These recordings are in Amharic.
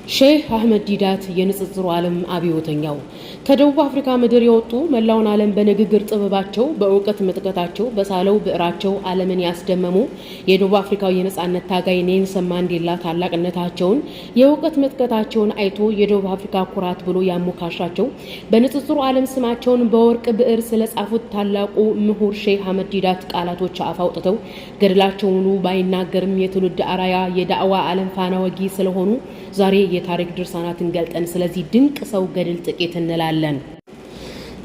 ሼህ አህመድ ዲዳት የንጽጽሩ ዓለም አብዮተኛው ከደቡብ አፍሪካ ምድር የወጡ መላውን ዓለም በንግግር ጥበባቸው በእውቀት ምጥቀታቸው በሳለው ብዕራቸው ዓለምን ያስደመሙ የደቡብ አፍሪካው የነጻነት ታጋይ ኔልሰን ማንዴላ ታላቅነታቸውን የእውቀት ምጥቀታቸውን አይቶ የደቡብ አፍሪካ ኩራት ብሎ ያሞካሻቸው በንጽጽሩ ዓለም ስማቸውን በወርቅ ብዕር ስለጻፉት ታላቁ ምሁር ሼህ አህመድ ዲዳት ቃላቶች አፍ አውጥተው ገድላቸውን ባይናገርም የትውልድ አራያ የዳዕዋ ዓለም ፋና ወጊ ስለሆኑ ዛሬ የታሪክ ድርሳናትን ገልጠን ስለዚህ ድንቅ ሰው ገድል ጥቂት እንላለን።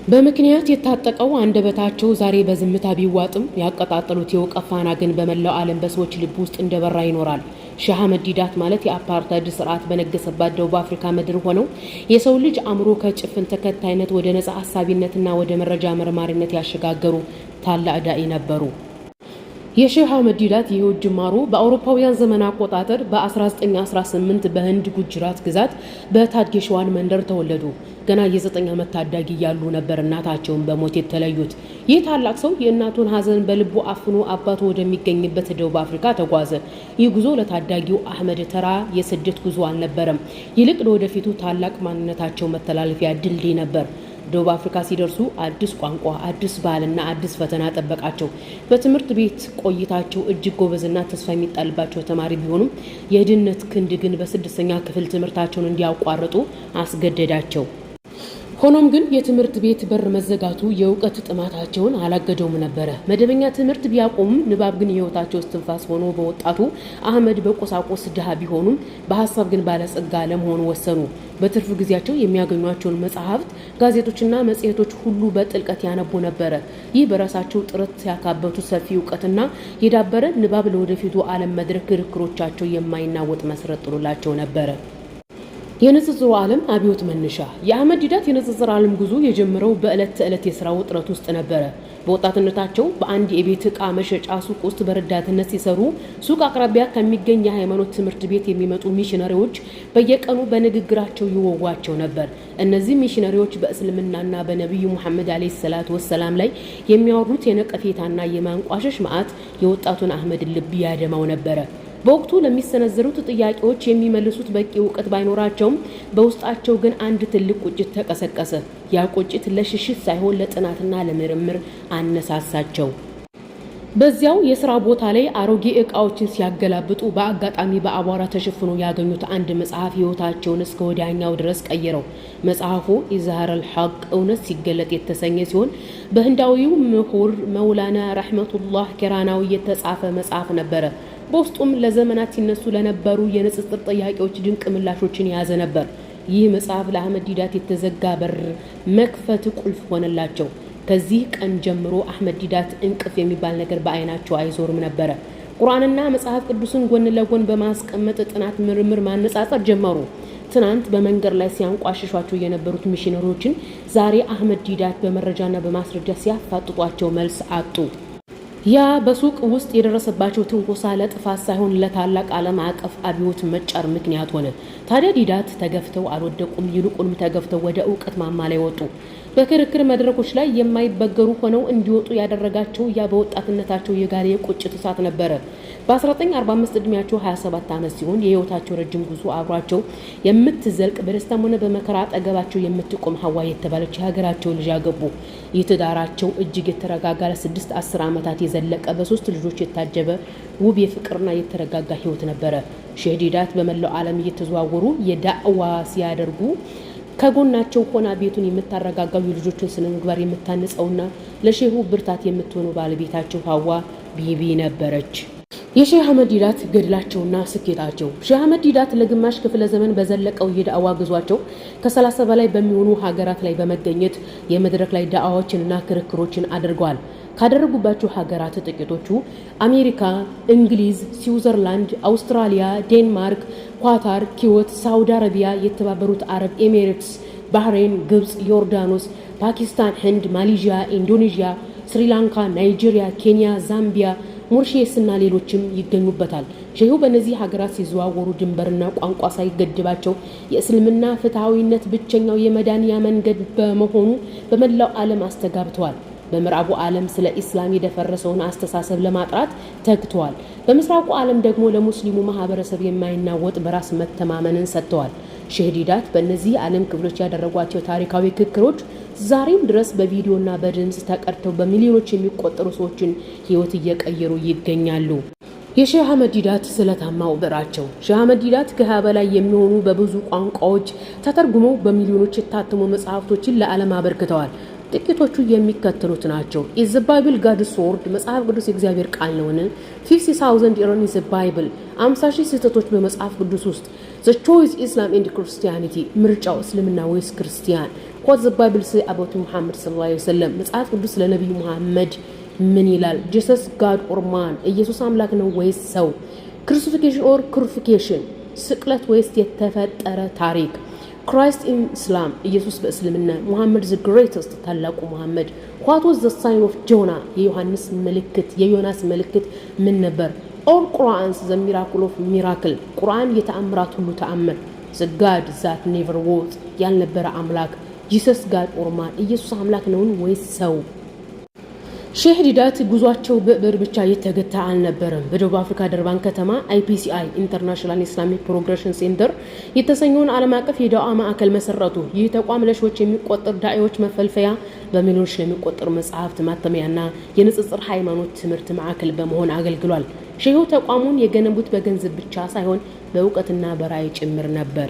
በምክንያት የታጠቀው አንደበታቸው ዛሬ በዝምታ ቢዋጥም ያቀጣጠሉት የእውቀት ፋና ግን በመላው ዓለም በሰዎች ልብ ውስጥ እንደበራ ይኖራል። ሼህ አህመድ ዲዳት ማለት የአፓርታይድ ስርዓት በነገሰባት ደቡብ አፍሪካ ምድር ሆነው የሰው ልጅ አእምሮ ከጭፍን ተከታይነት ወደ ነጻ ሐሳቢነትና ወደ መረጃ መርማሪነት ያሸጋገሩ ታላቅ ዳኢ ነበሩ። የሼህ አህመድ ዲዳት የህይወት ጅማሮ በአውሮፓውያን ዘመን አቆጣጠር በ1918 በህንድ ጉጅራት ግዛት በታድጌሽዋን መንደር ተወለዱ። ገና የ9 ዓመት ታዳጊ ያሉ ነበር እናታቸውን በሞት የተለዩት። ይህ ታላቅ ሰው የእናቱን ሐዘን በልቡ አፍኖ አባቱ ወደሚገኝበት ደቡብ አፍሪካ ተጓዘ። ይህ ጉዞ ለታዳጊው አህመድ ተራ የስደት ጉዞ አልነበረም። ይልቅ ለወደፊቱ ታላቅ ማንነታቸው መተላለፊያ ድልድይ ነበር። ደቡብ አፍሪካ ሲደርሱ አዲስ ቋንቋ፣ አዲስ ባህልና አዲስ ፈተና ጠበቃቸው። በትምህርት ቤት ቆይታቸው እጅግ ጎበዝና ተስፋ የሚጣልባቸው ተማሪ ቢሆኑም የድህነት ክንድ ግን በ6ኛ ክፍል ትምህርታቸውን እንዲያቋርጡ አስገደዳቸው። ሆኖም ግን የትምህርት ቤት በር መዘጋቱ የእውቀት ጥማታቸውን አላገደውም ነበረ። መደበኛ ትምህርት ቢያቆሙም ንባብ ግን የህይወታቸው እስትንፋስ ሆኖ በወጣቱ አህመድ በቁሳቁስ ድሃ ቢሆኑም በሀሳብ ግን ባለጸጋ ለመሆን ወሰኑ። በትርፍ ጊዜያቸው የሚያገኟቸውን መጽሐፍት፣ ጋዜጦችና መጽሔቶች ሁሉ በጥልቀት ያነቡ ነበረ። ይህ በራሳቸው ጥረት ያካበቱት ሰፊ እውቀትና የዳበረ ንባብ ለወደፊቱ ዓለም መድረክ ክርክሮቻቸው የማይናወጥ መሰረት ጥሎላቸው ነበረ። የንጽጽሩ ዓለም አብዮት መነሻ የአህመድ ዲዳት የንጽጽር ዓለም ጉዞ የጀመረው በዕለት ተዕለት የሥራ ውጥረት ውስጥ ነበረ። በወጣትነታቸው በአንድ የቤት ዕቃ መሸጫ ሱቅ ውስጥ በረዳትነት ሲሰሩ ሱቅ አቅራቢያ ከሚገኝ የሃይማኖት ትምህርት ቤት የሚመጡ ሚሽነሪዎች በየቀኑ በንግግራቸው ይወጓቸው ነበር። እነዚህ ሚሽነሪዎች በእስልምናና በነቢዩ ሙሐመድ አለይሂ ሰላቱ ወሰላም ላይ የሚያወሩት የነቀፌታና የማንቋሸሽ መዓት የወጣቱን አህመድ ልብ ያደማው ነበረ። በወቅቱ ለሚሰነዘሩት ጥያቄዎች የሚመልሱት በቂ እውቀት ባይኖራቸውም በውስጣቸው ግን አንድ ትልቅ ቁጭት ተቀሰቀሰ። ያ ቁጭት ለሽሽት ሳይሆን ለጥናትና ለምርምር አነሳሳቸው። በዚያው የሥራ ቦታ ላይ አሮጌ ዕቃዎችን ሲያገላብጡ በአጋጣሚ በአቧራ ተሸፍኖ ያገኙት አንድ መጽሐፍ ሕይወታቸውን እስከ ወዲያኛው ድረስ ቀየረው። መጽሐፉ ኢዝሃረል ሐቅ እውነት ሲገለጥ የተሰኘ ሲሆን በህንዳዊው ምሁር መውላና ረሕመቱላህ ኬራናዊ የተጻፈ መጽሐፍ ነበረ። በውስጡም ለዘመናት ሲነሱ ለነበሩ የንጽጽር ጥያቄዎች ድንቅ ምላሾችን የያዘ ነበር። ይህ መጽሐፍ ለአህመድ ዲዳት የተዘጋ በር መክፈት ቁልፍ ሆነላቸው። ከዚህ ቀን ጀምሮ አህመድ ዲዳት እንቅፍ የሚባል ነገር በአይናቸው አይዞርም ነበረ። ቁርአንና መጽሐፍ ቅዱስን ጎን ለጎን በማስቀመጥ ጥናት፣ ምርምር፣ ማነጻጸር ጀመሩ። ትናንት በመንገድ ላይ ሲያንቋሽሿቸው የነበሩት ሚሽነሪዎችን ዛሬ አህመድ ዲዳት በመረጃና በማስረጃ ሲያፋጥጧቸው መልስ አጡ። ያ በሱቅ ውስጥ የደረሰባቸው ትንኮሳ ለጥፋት ሳይሆን ለታላቅ ዓለም አቀፍ አብዮት መጫር ምክንያት ሆነ። ታዲያ ዲዳት ተገፍተው አልወደቁም። ይልቁንም ተገፍተው ወደ እውቀት ማማ ላይ ወጡ። በክርክር መድረኮች ላይ የማይበገሩ ሆነው እንዲወጡ ያደረጋቸው ያ በወጣትነታቸው የጋለ የቁጭት እሳት ነበረ። በ1945 ዕድሜያቸው 27 ዓመት ሲሆን የህይወታቸው ረጅም ጉዞ አብሯቸው የምትዘልቅ በደስታም ሆነ በመከራ አጠገባቸው የምትቆም ሐዋ የተባለች የሀገራቸው ልጅ አገቡ። ይህ ትዳራቸው እጅግ የተረጋጋ ለ6-10 ዓመታት የዘለቀ በ3 ልጆች የታጀበ ውብ የፍቅርና የተረጋጋ ህይወት ነበረ። ሼህ ዲዳት በመላው ዓለም እየተዘዋወሩ የዳዕዋ ሲያደርጉ ከጎናቸው ሆና ቤቱን የምታረጋጋው የልጆቹን ስነ ምግባር የምታንጸውና ለሼሁ ብርታት የምትሆነው ባለቤታቸው ሐዋ ቢቢ ነበረች። የሼህ አህመድ ዲዳት ገድላቸውና ስኬታቸው ሼህ አህመድ ዲዳት ለግማሽ ክፍለ ዘመን በዘለቀው የዳዕዋ ጉዟቸው ከ30 በላይ በሚሆኑ ሀገራት ላይ በመገኘት የመድረክ ላይ ዳዕዋዎችንና ክርክሮችን አድርገዋል። ካደረጉባቸው ሀገራት ጥቂቶቹ አሜሪካ፣ እንግሊዝ፣ ስዊዘርላንድ፣ አውስትራሊያ፣ ዴንማርክ፣ ኳታር፣ ኩዌት፣ ሳውዲ አረቢያ፣ የተባበሩት አረብ ኤሚሬትስ፣ ባህሬን፣ ግብጽ፣ ዮርዳኖስ፣ ፓኪስታን፣ ህንድ፣ ማሌዥያ፣ ኢንዶኔዥያ፣ ስሪላንካ፣ ናይጄሪያ፣ ኬንያ፣ ዛምቢያ፣ ሞሪሼስ እና ሌሎችም ይገኙበታል። ሼሁ በእነዚህ ሀገራት ሲዘዋወሩ ድንበርና ቋንቋ ሳይገድባቸው የእስልምና ፍትሐዊነት ብቸኛው የመዳንያ መንገድ በመሆኑ በመላው ዓለም አስተጋብተዋል። በምዕራቡ ዓለም ስለ ኢስላም የደፈረሰውን አስተሳሰብ ለማጥራት ተግተዋል። በምስራቁ ዓለም ደግሞ ለሙስሊሙ ማህበረሰብ የማይናወጥ በራስ መተማመንን ሰጥተዋል። ሼህ ዲዳት በእነዚህ ዓለም ክፍሎች ያደረጓቸው ታሪካዊ ክርክሮች ዛሬም ድረስ በቪዲዮና በድምጽ ተቀድተው በሚሊዮኖች የሚቆጠሩ ሰዎችን ህይወት እየቀየሩ ይገኛሉ። የሼህ አህመድ ዲዳት ስለታማው ብዕራቸው። ሼህ አህመድ ዲዳት ከ20 በላይ የሚሆኑ በብዙ ቋንቋዎች ተተርጉመው በሚሊዮኖች የታተሙ መጽሐፍቶችን ለዓለም አበርክተዋል። ጥቂቶቹ የሚከተሉት ናቸው። ኢዝ ዘ ባይብል ጋድስ ወርድ፣ መጽሐፍ ቅዱስ የእግዚአብሔር ቃል ነውን? 50,000 ኤረር ኢን ዘ ባይብል፣ 50,000 ስህተቶች በመጽሐፍ ቅዱስ ውስጥ። ዘ ቾይስ ኢስላም ኤንድ ክርስቲያኒቲ፣ ምርጫው እስልምና ወይስ ክርስቲያን። ዋት ዘ ባይብል ሴይ አባውት ሙሐመድ ሰለላሁ ዐለይሂ ወሰለም፣ መጽሐፍ ቅዱስ ለነብዩ ሙሐመድ ምን ይላል? ጂሰስ ጋድ ኦር ማን፣ ኢየሱስ አምላክ ነው ወይስ ሰው? ክሩሲፊኬሽን ኦር ክሩፊኬሽን፣ ስቅለት ወይስ የተፈጠረ ታሪክ? ክራይስት ኢን ኢስላም፣ ኢየሱስ በእስልምና። ሙሐመድ ዘ ግሬተስት፣ ታላቁ ሙሐመድ። ዋት ዋዝ ዘ ሳይን ኦፍ ጆና፣ የዮሐንስ ምልክት የዮናስ ምልክት ምን ነበር? ኦል ቁርአንስ ዘ ሚራክል ኦፍ ሚራክል፣ ቁርአን የተአምራት ሁሉ ተአምር። ዘ ጋድ ዛት ኔቨር ዋዝ፣ ያልነበረ አምላክ። ጂሰስ ጋድ ኦር ማን፣ ኢየሱስ አምላክ ነውን ወይስ ሰው? ሼህ ዲዳት ጉዟቸው በብዕር ብቻ የተገታ አልነበረም። በደቡብ አፍሪካ ደርባን ከተማ IPCI ኢንተርናሽናል ኢስላሚክ ፕሮግሬሽን ሴንተር የተሰኘውን ዓለም አቀፍ የዳዋ ማዕከል መሰረቱ። ይህ ተቋም ለሺዎች የሚቆጠሩ ዳዒዎች መፈልፈያ፣ በሚሊዮኖች የሚቆጠሩ መጽሐፍት ማተሚያና የንጽጽር ሃይማኖት ትምህርት ማዕከል በመሆን አገልግሏል። ሼሁ ተቋሙን የገነቡት በገንዘብ ብቻ ሳይሆን በእውቀትና በራዕይ ጭምር ነበር።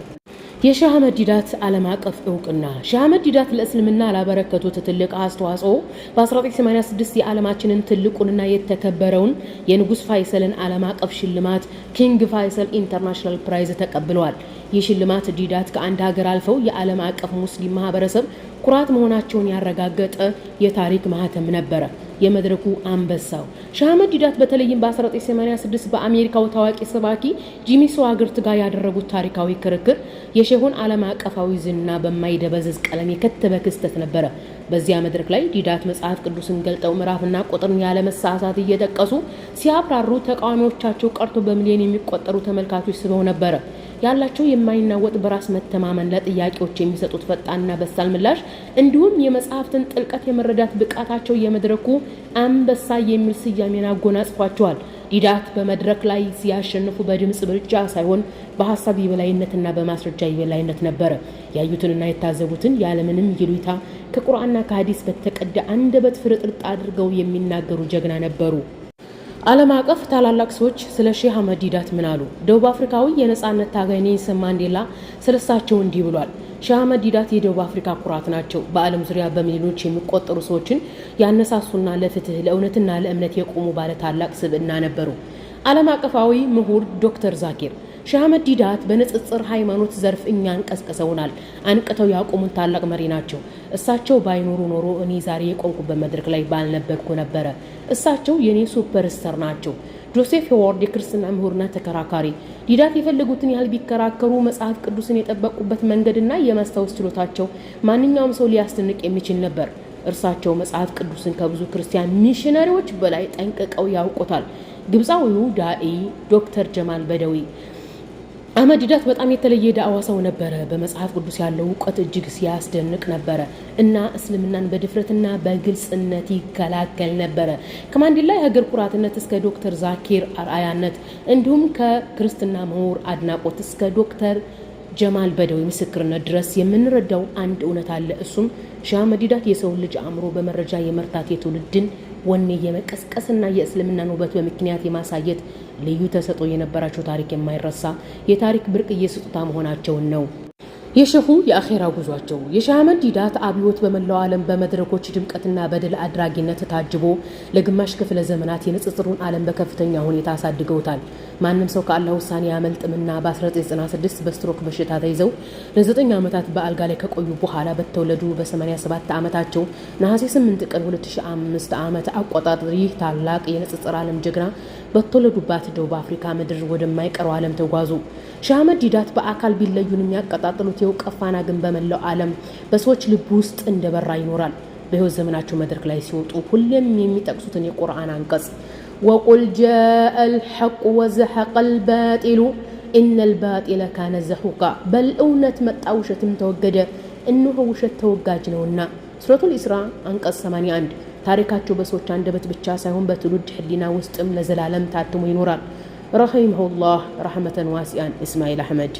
የሼህ አህመድ ዲዳት ዓለም አቀፍ እውቅና። ሼህ አህመድ ዲዳት ለእስልምና ላበረከቱት ትልቅ አስተዋጽኦ በ1986 የዓለማችንን ትልቁንና የተከበረውን የንጉስ ፋይሰልን ዓለም አቀፍ ሽልማት ኪንግ ፋይሰል ኢንተርናሽናል ፕራይዝ ተቀብለዋል። ይህ ሽልማት ዲዳት ከአንድ ሀገር አልፈው የዓለም አቀፍ ሙስሊም ማህበረሰብ ኩራት መሆናቸውን ያረጋገጠ የታሪክ ማህተም ነበረ። የመድረኩ አንበሳው ሼህ አህመድ ዲዳት በተለይም በ1986 በአሜሪካው ታዋቂ ሰባኪ ጂሚ ስዋግርት ጋር ያደረጉት ታሪካዊ ክርክር የሼሁን ዓለም አቀፋዊ ዝና በማይደበዝዝ ቀለም የከተበ ክስተት ነበረ። በዚያ መድረክ ላይ ዲዳት መጽሐፍ ቅዱስን ገልጠው ምዕራፍና ቁጥርን ያለ መሳሳት እየጠቀሱ ሲያብራሩ ተቃዋሚዎቻቸው ቀርቶ በሚሊዮን የሚቆጠሩ ተመልካቾች ስበው ነበረ። ያላቸው የማይናወጥ በራስ መተማመን፣ ለጥያቄዎች የሚሰጡት ፈጣንና በሳል ምላሽ እንዲሁም የመጽሐፍትን ጥልቀት የመረዳት ብቃታቸው የመድረኩ አንበሳ የሚል ስያሜን አጎናጽፏቸዋል። ዲዳት በመድረክ ላይ ሲያሸንፉ በድምጽ ብልጫ ሳይሆን በሐሳብ የበላይነትና በማስረጃ የበላይነት ነበረ። ያዩትንና የታዘቡትን ያለምንም ይሉኝታ ከቁርአንና ከሐዲስ በተቀዳ አንደበት ፍርጥርጥ አድርገው የሚናገሩ ጀግና ነበሩ። ዓለም አቀፍ ታላላቅ ሰዎች ስለ ሼህ አህመድ ዲዳት ምን አሉ? ደቡብ አፍሪካዊ የነጻነት ታጋይ ኔልሰን ማንዴላ ስለሳቸው እንዲህ ብሏል። ሼህ አህመድ ዲዳት የደቡብ አፍሪካ ኩራት ናቸው። በዓለም ዙሪያ በሚሊዮኖች የሚቆጠሩ ሰዎችን ያነሳሱና ለፍትህ ለእውነትና ለእምነት የቆሙ ባለ ታላቅ ስብዕና ነበሩ። ዓለም አቀፋዊ ምሁር ዶክተር ዛኪር ሼህ አህመድ ዲዳት በንጽጽር ሃይማኖት ዘርፍ እኛን ቀስቅሰውናል፣ አንቅተው ያቆሙን ታላቅ መሪ ናቸው። እሳቸው ባይኖሩ ኖሮ እኔ ዛሬ የቆምኩበት መድረክ ላይ ባልነበርኩ ነበረ። እሳቸው የኔ ሱፐርስታር ናቸው። ጆሴፍ ሄዋርድ የክርስትና ምሁርና ተከራካሪ። ዲዳት የፈለጉትን ያህል ቢከራከሩ መጽሐፍ ቅዱስን የጠበቁበት መንገድና የማስታወስ ችሎታቸው ማንኛውም ሰው ሊያስደንቅ የሚችል ነበር። እርሳቸው መጽሐፍ ቅዱስን ከብዙ ክርስቲያን ሚሽነሪዎች በላይ ጠንቅቀው ያውቁታል። ግብፃዊው ዳኢ ዶክተር ጀማል በደዊ አህመድ ዲዳት በጣም የተለየ ዳዕዋ ሰው ነበረ። በመጽሐፍ ቅዱስ ያለው እውቀት እጅግ ሲያስደንቅ ነበረ እና እስልምናን በድፍረትና በግልጽነት ይከላከል ነበረ። ከማንዴላ የሀገር ኩራትነት እስከ ዶክተር ዛኪር አርአያነት እንዲሁም ከክርስትና ምሁር አድናቆት እስከ ዶክተር ጀማል በደዊ ምስክርነት ድረስ የምንረዳው አንድ እውነት አለ። እሱም ሼህ አህመድ ዲዳት የሰው ልጅ አእምሮ በመረጃ የመርታት የትውልድን ወኔ የመቀስቀስና የእስልምናን ውበት በምክንያት የማሳየት ልዩ ተሰጥኦ የነበራቸው ታሪክ የማይረሳ የታሪክ ብርቅዬ ስጦታ መሆናቸውን ነው። የሼሁ የአኼራ ጉዟቸው የሼህ አህመድ ዲዳት አብዮት በመላው ዓለም በመድረኮች ድምቀትና በድል አድራጊነት ታጅቦ ለግማሽ ክፍለ ዘመናት የንጽጽሩን ዓለም በከፍተኛ ሁኔታ አሳድገውታል። ማንም ሰው ከአላህ ውሳኔ ያመልጥምና በ1996 በስትሮክ በሽታ ተይዘው ለ9 ዓመታት በአልጋ ላይ ከቆዩ በኋላ በተወለዱ በ87 ዓመታቸው ነሐሴ 8 ቀን 2005 ዓመት አቆጣጠር ይህ ታላቅ የንጽጽር ዓለም ጀግና በተወለዱባት ደቡብ አፍሪካ ምድር ወደማይቀረው ዓለም ተጓዙ። ሼህ አህመድ ዲዳት በአካል ቢለዩን የሚያቀጣጥሉት የእውቀት ፋና ግን በመላው ዓለም በሰዎች ልብ ውስጥ እንደበራ ይኖራል። በሕይወት ዘመናቸው መድረክ ላይ ሲወጡ ሁሌም የሚጠቅሱትን የቁርአን አንቀጽ ወቁል ጃአል ሐቁ ወዘሐቀል ባጢሉ ኢነል ባጢለ ካነ ዘሑቃ፣ በልእውነት መጣ ውሸትም ተወገደ እነሆ ውሸት ተወጋጅ ነውና። ሱረቱል ኢስራ አንቀጽ 81። ታሪካቸው በሰዎች አንደበት ብቻ ሳይሆን በትውልድ ህሊና ውስጥም ለዘላለም ታትሞ ይኖራል። ረሂመሁላህ ረሕመተን ዋሲአን። እስማኤል አህመድ